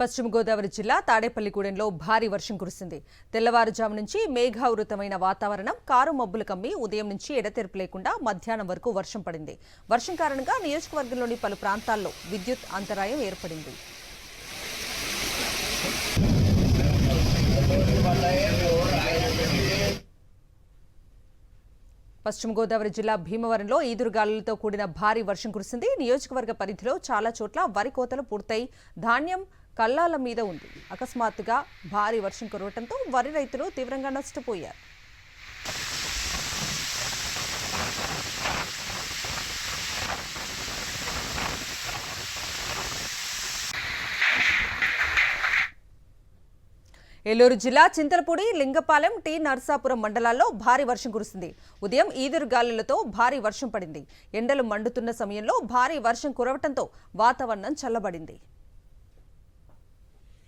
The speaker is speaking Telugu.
పశ్చిమ గోదావరి జిల్లా తాడేపల్లిగూడెంలో భారీ వర్షం కురిసింది. తెల్లవారుజాము నుంచి మేఘావృతమైన వాతావరణం, కారు మబ్బులు కమ్మి ఉదయం నుంచి ఎడతెరిపి లేకుండా మధ్యాహ్నం వరకు వర్షం పడింది. వర్షం కారణంగా నియోజకవర్గంలోని పలు ప్రాంతాల్లో విద్యుత్ అంతరాయం ఏర్పడింది. పశ్చిమ గోదావరి జిల్లా భీమవరంలో ఈదురుగాలులతో కూడిన భారీ వర్షం కురిసింది. నియోజకవర్గ పరిధిలో చాలా చోట్ల వరి కోతలు పూర్తయి ధాన్యం కల్లాల మీద ఉంది. అకస్మాత్తుగా భారీ వర్షం కురవడంతో వరి రైతులు తీవ్రంగా నష్టపోయారు. ఏలూరు జిల్లా చింతలపూడి, లింగపాలెం, టి నర్సాపురం మండలాల్లో భారీ వర్షం కురిసింది. ఉదయం ఈదురుగాలులతో భారీ వర్షం పడింది. ఎండలు మండుతున్న సమయంలో భారీ వర్షం కురవడంతో వాతావరణం చల్లబడింది.